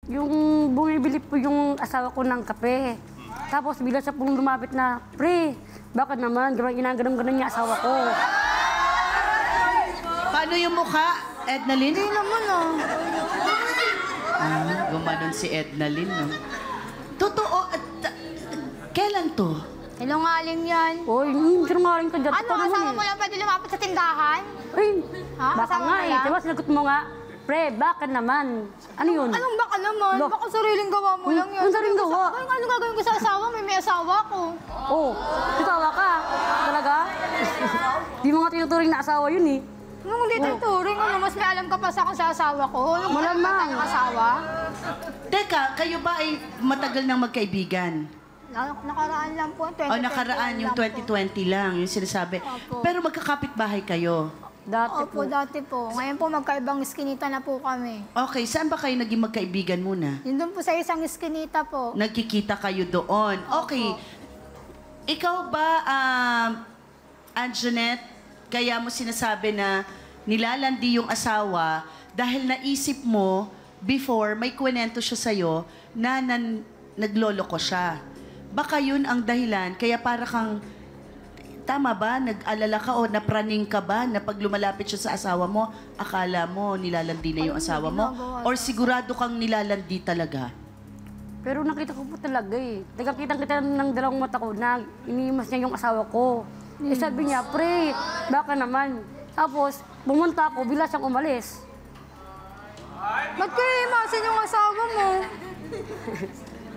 Yung bumibili po yung asawa ko ng kape. Tapos bigla siya pong lumapit na, pre, bakit naman? Ginaganon-ganon niya asawa ko. Paano yung mukha, Edna Lynn? Hindi naman Gumanon si Edna Lynn, no? Totoo, kailan to? Sinungaling yan. Uy, sinungaling ka dyan. Ano, asawa mo lang pwede lumapit sa tindahan? Ay, Ha? baka Asawa nga mo eh. lang? Diba sinagot mo nga, pre, bakit naman? Ano yun? Anong baka naman? Lo. Baka sariling gawa mo lang yan. Anong sariling gawa? Ay, ano gagawin ko sa asawa? May asawa ko. Oh, tutawa ka. Talaga? Di mo nga tinuturing na asawa yun eh. Nung hindi tayo turing, ano, mas may alam ka pa sa akin sa asawa ko. Anong Malamang. ng asawa? Teka, kayo ba ay matagal nang magkaibigan? Nakaraan lang po, 2020 O nakaraan yung lang po. 2020 lang, yung sinasabi. Opo. Pero magkakapit-bahay kayo. Dati Opo, po. dati po. Ngayon po, magkaibang iskinita na po kami. Okay, saan ba kayo naging magkaibigan muna? Yun doon po sa isang iskinita po. Nagkikita kayo doon. Okay. Ikaw ba, Anjanette, kaya mo sinasabi na nilalandi yung asawa dahil naisip mo, before, may kwento siya sa'yo na nagloloko siya. Baka yun ang dahilan, kaya para kang, tama ba, nag-alala ka o napraning ka ba na pag lumalapit siya sa asawa mo, akala mo nilalandi na yung asawa mo? Or sigurado kang nilalandi talaga? Pero nakita ko po talaga eh. Nagkakita-kita ng dalawang mata ko na iniimas niya yung asawa ko. Eh sabi niya, pre, baka naman. Tapos, bumunta ako, bila siyang umalis. Ba't kayo imasin yung asawa mo?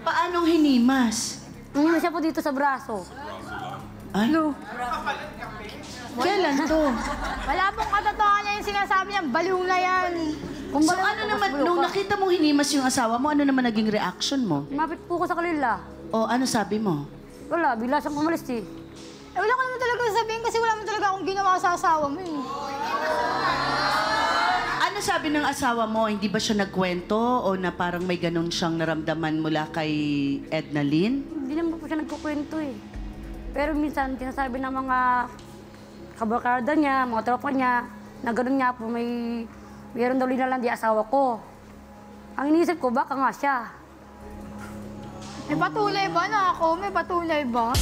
Paanong hinimas? Iniimas siya po dito sa braso. Ay, No. kailan to? Wala pong katotohanan yung sinasabi niya. Baliw na yan. Kung So bala- ano naman, mas nung bulo ka. nakita mong hinimas yung asawa mo, ano naman naging reaction mo? Lumapit po ko sa kanila. O ano sabi mo? Wala, bila siyang umalis eh. Eh, wala ka naman talaga sabihin kasi wala naman talaga akong ginawa sa asawa mo eh. Ano sabi ng asawa mo? Hindi ba siya nagkwento o na parang may ganun siyang naramdaman mula kay Edna Lynn? Hindi naman po siya nagkukwento eh. Pero minsan, sinasabi ng mga kabarkada niya, mga tropa niya, na gano'n nga po, mayroon daw linalandi asawa ko. Ang iniisip ko, baka nga siya. May patunay ba na ako? May patunay ba?